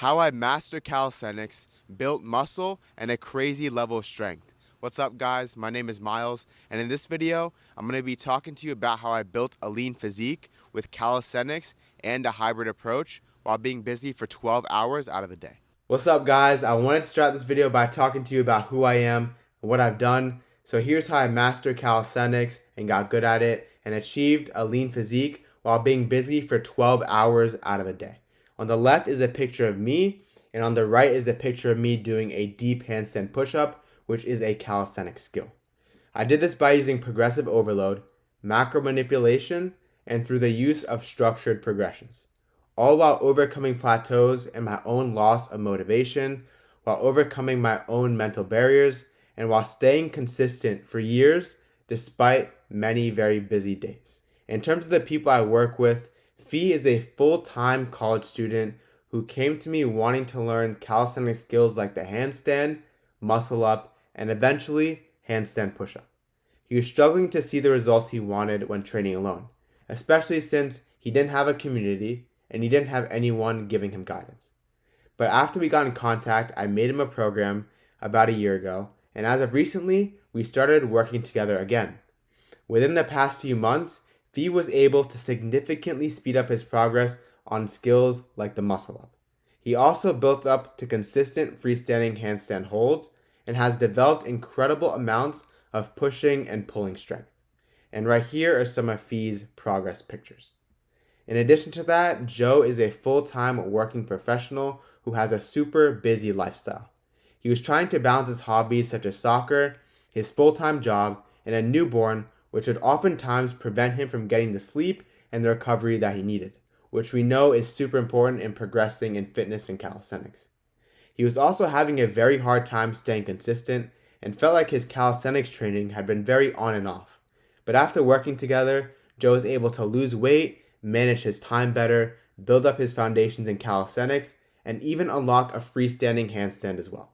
How I mastered calisthenics, built muscle, and a crazy level of strength. What's up, guys? My name is Miles, and in this video, I'm going to be talking to you about how I built a lean physique with calisthenics and a hybrid approach while being busy for 12 hours out of the day. What's up, guys? I wanted to start this video by talking to you about who I am and what I've done. So here's how I mastered calisthenics and got good at it and achieved a lean physique while being busy for 12 hours out of the day. On the left is a picture of me, and on the right is a picture of me doing a deep handstand push-up, which is a calisthenic skill. I did this by using progressive overload, macro manipulation, and through the use of structured progressions, all while overcoming plateaus and my own loss of motivation, while overcoming my own mental barriers, and while staying consistent for years despite many very busy days. In terms of the people I work with, Fee is a full-time college student who came to me wanting to learn calisthenic skills like the handstand, muscle up, and eventually handstand push-up. He was struggling to see the results he wanted when training alone, especially since he didn't have a community and he didn't have anyone giving him guidance. But after we got in contact, I made him a program about a year ago, and as of recently, we started working together again. Within the past few months, Fee was able to significantly speed up his progress on skills like the muscle up. He also built up to consistent freestanding handstand holds and has developed incredible amounts of pushing and pulling strength. And right here are some of Fee's progress pictures. In addition to that, Joe is a full-time working professional who has a super busy lifestyle. He was trying to balance his hobbies such as soccer, his full-time job, and a newborn, which would oftentimes prevent him from getting the sleep and the recovery that he needed, which we know is super important in progressing in fitness and calisthenics. He was also having a very hard time staying consistent and felt like his calisthenics training had been very on and off. But after working together, Joe was able to lose weight, manage his time better, build up his foundations in calisthenics, and even unlock a freestanding handstand as well.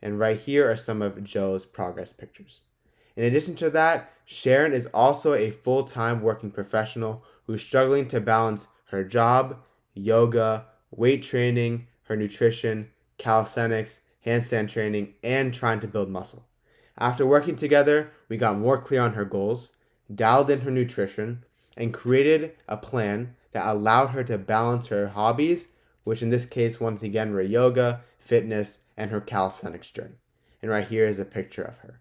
And right here are some of Joe's progress pictures. In addition to that, Sharon is also a full-time working professional who's struggling to balance her job, yoga, weight training, her nutrition, calisthenics, handstand training, and trying to build muscle. After working together, we got more clear on her goals, dialed in her nutrition, and created a plan that allowed her to balance her hobbies, which in this case, once again, were yoga, fitness, and her calisthenics journey. And right here is a picture of her.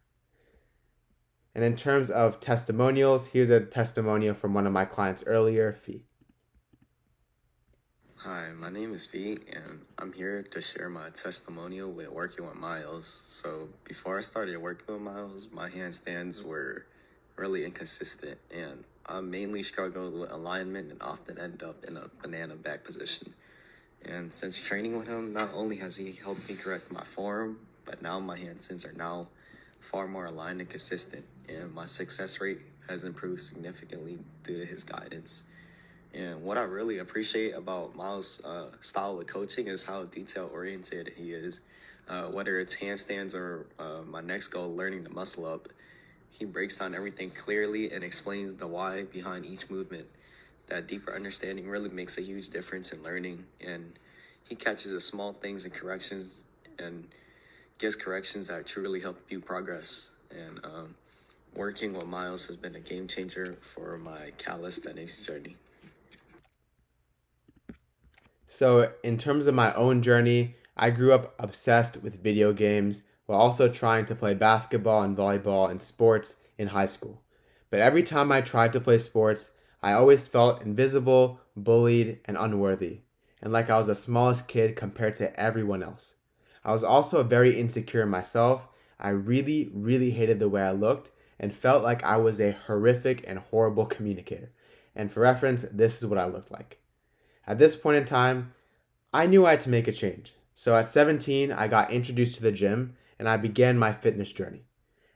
And in terms of testimonials, here's a testimonial from one of my clients earlier, Fee. Hi, my name is Pete, and I'm here to share my testimonial with working with Miles. So before I started working with Miles, my handstands were really inconsistent, and I mainly struggled with alignment and often end up in a banana back position. And since training with him, not only has he helped me correct my form, but now my handstands are now far more aligned and consistent, and my success rate has improved significantly due to his guidance. And what I really appreciate about Miles' style of coaching is how detail-oriented he is. Whether it's handstands or my next goal, learning to muscle up, he breaks down everything clearly and explains the why behind each movement. That deeper understanding really makes a huge difference in learning, and he catches the small things and corrections and gives corrections that truly help you progress. And working with Miles has been a game changer for my calisthenics journey. So in terms of my own journey, I grew up obsessed with video games while also trying to play basketball and volleyball and sports in high school. But every time I tried to play sports, I always felt invisible, bullied, and unworthy, and like I was the smallest kid compared to everyone else. I was also very insecure in myself. I really, really hated the way I looked and felt like I was a horrific and horrible communicator. And for reference, this is what I looked like. At this point in time, I knew I had to make a change. So at 17, I got introduced to the gym and I began my fitness journey.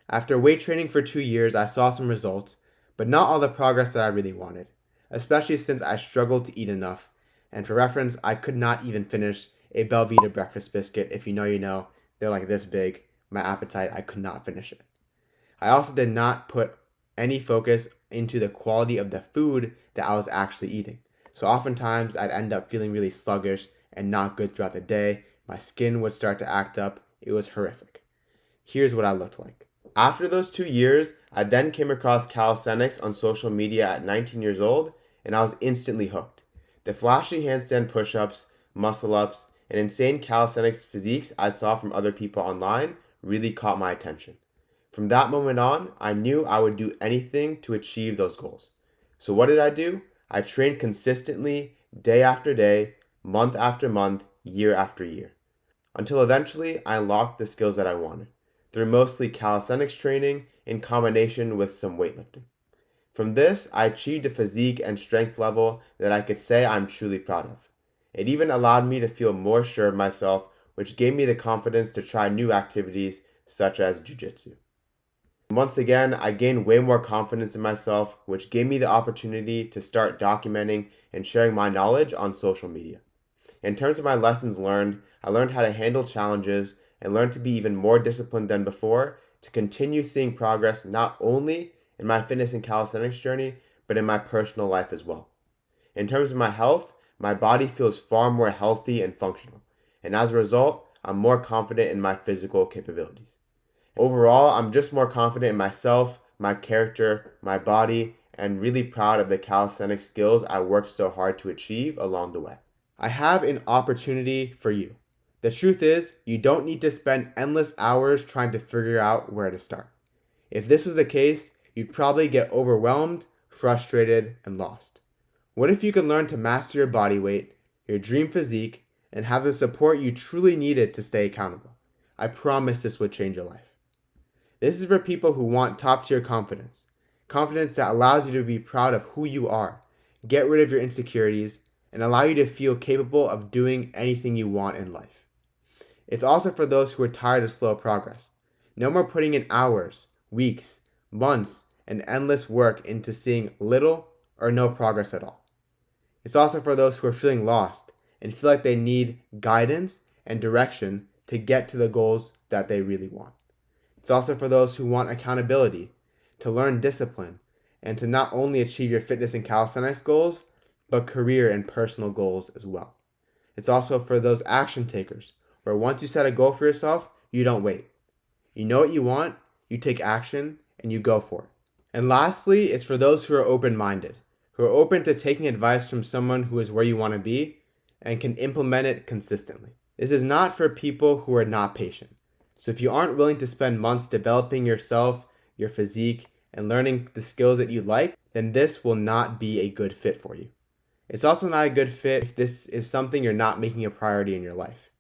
After weight training for 2 years, I saw some results, but not all the progress that I really wanted, especially since I struggled to eat enough. And for reference, I could not even finish a Belvita breakfast biscuit. If you know, you know. They're like this big. My appetite, I could not finish it. I also did not put any focus into the quality of the food that I was actually eating. So oftentimes I'd end up feeling really sluggish and not good throughout the day. My skin would start to act up. It was horrific. Here's what I looked like. After those 2 years, I then came across calisthenics on social media at 19 years old, and I was instantly hooked. The flashy handstand push-ups, muscle-ups, and insane calisthenics physiques I saw from other people online really caught my attention. From that moment on, I knew I would do anything to achieve those goals. So what did I do? I trained consistently, day after day, month after month, year after year, until eventually I unlocked the skills that I wanted, through mostly calisthenics training in combination with some weightlifting. From this, I achieved a physique and strength level that I could say I'm truly proud of. It even allowed me to feel more sure of myself, which gave me the confidence to try new activities such as jiu-jitsu. Once again, I gained way more confidence in myself, which gave me the opportunity to start documenting and sharing my knowledge on social media. In terms of my lessons learned, I learned how to handle challenges and learned to be even more disciplined than before to continue seeing progress not only in my fitness and calisthenics journey, but in my personal life as well. In terms of my health, my body feels far more healthy and functional, and as a result, I'm more confident in my physical capabilities. Overall, I'm just more confident in myself, my character, my body, and really proud of the calisthenics skills I worked so hard to achieve along the way. I have an opportunity for you. The truth is, you don't need to spend endless hours trying to figure out where to start. If this was the case, you'd probably get overwhelmed, frustrated, and lost. What if you could learn to master your body weight, your dream physique, and have the support you truly needed to stay accountable? I promise this would change your life. This is for people who want top tier confidence. Confidence that allows you to be proud of who you are, get rid of your insecurities, and allow you to feel capable of doing anything you want in life. It's also for those who are tired of slow progress. No more putting in hours, weeks, months, and endless work into seeing little or no progress at all. It's also for those who are feeling lost and feel like they need guidance and direction to get to the goals that they really want. It's also for those who want accountability, to learn discipline, and to not only achieve your fitness and calisthenics goals, but career and personal goals as well. It's also for those action takers, where once you set a goal for yourself, you don't wait. You know what you want, you take action, and you go for it. And lastly, it's for those who are open-minded, who are open to taking advice from someone who is where you want to be and can implement it consistently. This is not for people who are not patient. So if you aren't willing to spend months developing yourself, your physique, and learning the skills that you like, then this will not be a good fit for you. It's also not a good fit if this is something you're not making a priority in your life.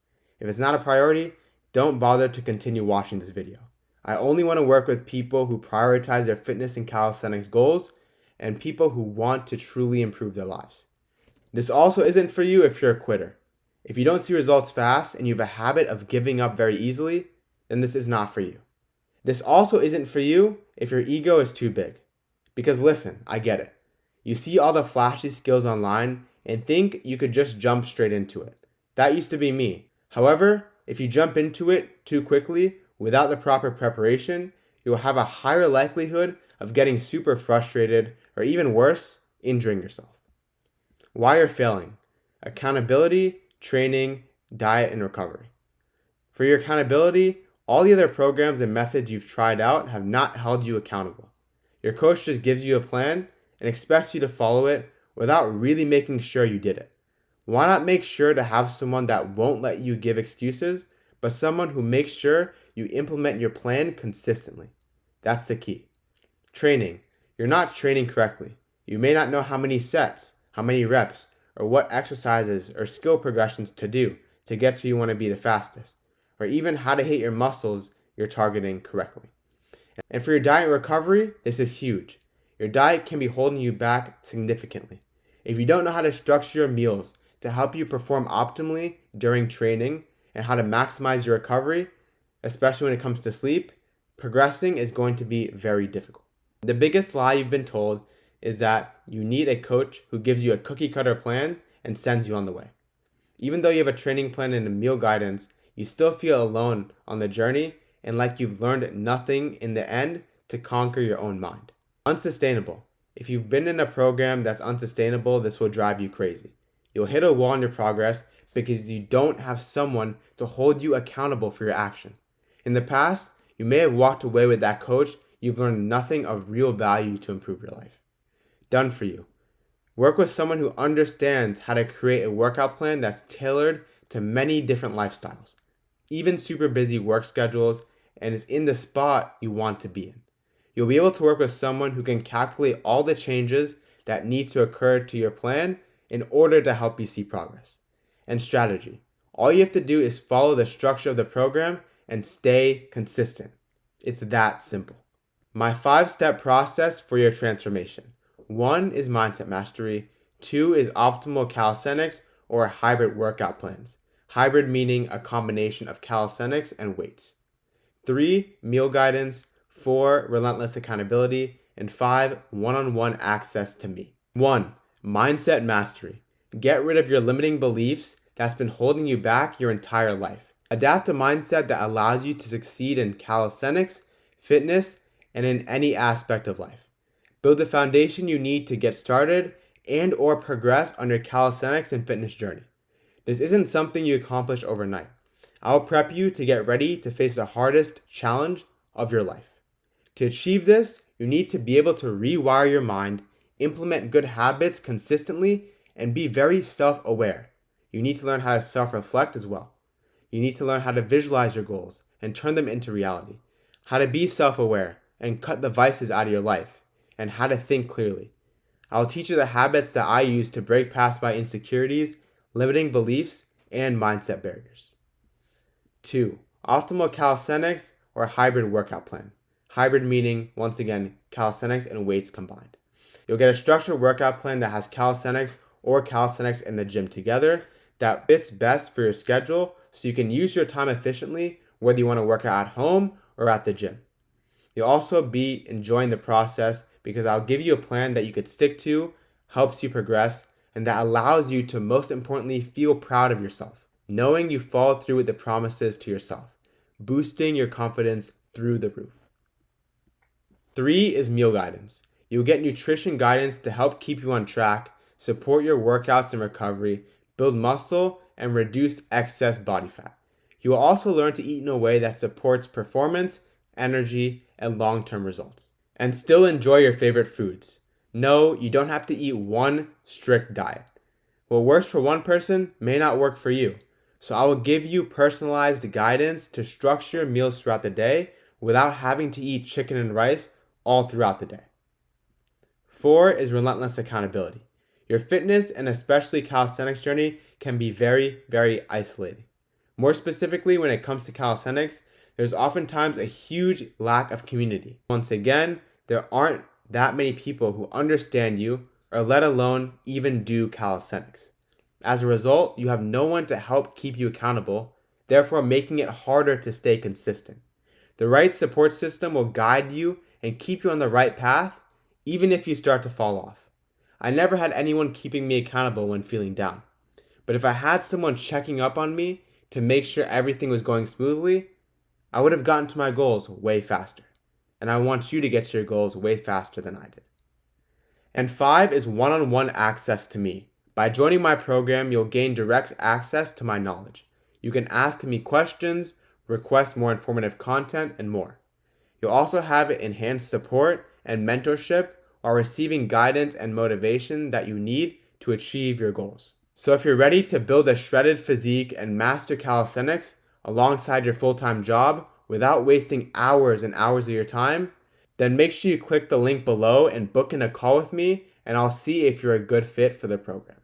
If it's not a priority, don't bother to continue watching this video. I only want to work with people who prioritize their fitness and calisthenics goals and people who want to truly improve their lives. This also isn't for you if you're a quitter. If you don't see results fast and you have a habit of giving up very easily, then this is not for you. This also isn't for you if your ego is too big. Because listen, I get it. You see all the flashy skills online and think you could just jump straight into it. That used to be me. However, if you jump into it too quickly without the proper preparation, you will have a higher likelihood of getting super frustrated or even worse, injuring yourself. Why you're failing? Accountability, training, diet, and recovery. For your accountability, all the other programs and methods you've tried out have not held you accountable. Your coach just gives you a plan and expects you to follow it without really making sure you did it. Why not make sure to have someone that won't let you give excuses, but someone who makes sure you implement your plan consistently? That's the key. Training. You're not training correctly. You may not know how many sets, how many reps, or what exercises or skill progressions to do to get to you want to be the fastest, or even how to hit your muscles you're targeting correctly. And for your diet recovery, this is huge. Your diet can be holding you back significantly. If you don't know how to structure your meals to help you perform optimally during training and how to maximize your recovery, especially when it comes to sleep, progressing is going to be very difficult. The biggest lie you've been told is that you need a coach who gives you a cookie cutter plan and sends you on the way. Even though you have a training plan and a meal guidance, you still feel alone on the journey and like you've learned nothing in the end to conquer your own mind. Unsustainable. If you've been in a program that's unsustainable, this will drive you crazy. You'll hit a wall in your progress because you don't have someone to hold you accountable for your action. In the past, you may have walked away with that coach, you've learned nothing of real value to improve your life. Done for you. Work with someone who understands how to create a workout plan that's tailored to many different lifestyles, even super busy work schedules, and is in the spot you want to be in. You'll be able to work with someone who can calculate all the changes that need to occur to your plan in order to help you see progress. And strategy. All you have to do is follow the structure of the program and stay consistent. It's that simple. My 5-step process for your transformation. 1 is mindset mastery. 2 is optimal calisthenics or hybrid workout plans. Hybrid meaning a combination of calisthenics and weights. 3, meal guidance. 4, relentless accountability. And 5, one-on-one access to me. 1, mindset mastery. Get rid of your limiting beliefs that's been holding you back your entire life. Adapt a mindset that allows you to succeed in calisthenics, fitness, and in any aspect of life. Build the foundation you need to get started and or progress on your calisthenics and fitness journey. This isn't something you accomplish overnight. I'll prep you to get ready to face the hardest challenge of your life. To achieve this, you need to be able to rewire your mind, implement good habits consistently, and be very self-aware. You need to learn how to self-reflect as well. You need to learn how to visualize your goals and turn them into reality. How to be self-aware and cut the vices out of your life, and how to think clearly. I'll teach you the habits that I use to break past my insecurities, limiting beliefs, and mindset barriers. 2, optimal calisthenics or hybrid workout plan. Hybrid meaning, once again, calisthenics and weights combined. You'll get a structured workout plan that has calisthenics or calisthenics in the gym together that fits best for your schedule so you can use your time efficiently whether you want to work out at home or at the gym. You'll also be enjoying the process because I'll give you a plan that you could stick to, helps you progress, and that allows you to most importantly feel proud of yourself, knowing you followed through with the promises to yourself, boosting your confidence through the roof. 3 is meal guidance. You'll get nutrition guidance to help keep you on track, support your workouts and recovery, build muscle, and reduce excess body fat. You will also learn to eat in a way that supports performance, energy, and long-term results. And still enjoy your favorite foods. No, you don't have to eat one strict diet. What works for one person may not work for you. So I will give you personalized guidance to structure your meals throughout the day without having to eat chicken and rice all throughout the day. 4 is relentless accountability. Your fitness and especially calisthenics journey can be very, very isolating. More specifically, when it comes to calisthenics, there's oftentimes a huge lack of community. Once again, there aren't that many people who understand you or let alone even do calisthenics. As a result, you have no one to help keep you accountable, therefore making it harder to stay consistent. The right support system will guide you and keep you on the right path, even if you start to fall off. I never had anyone keeping me accountable when feeling down. But if I had someone checking up on me to make sure everything was going smoothly, I would have gotten to my goals way faster. And I want you to get to your goals way faster than I did. And 5 is one-on-one access to me. By joining my program, you'll gain direct access to my knowledge. You can ask me questions, request more informative content, and more. You'll also have enhanced support and mentorship while receiving guidance and motivation that you need to achieve your goals. So if you're ready to build a shredded physique and master calisthenics alongside your full-time job without wasting hours and hours of your time, then make sure you click the link below and book in a call with me, and I'll see if you're a good fit for the program.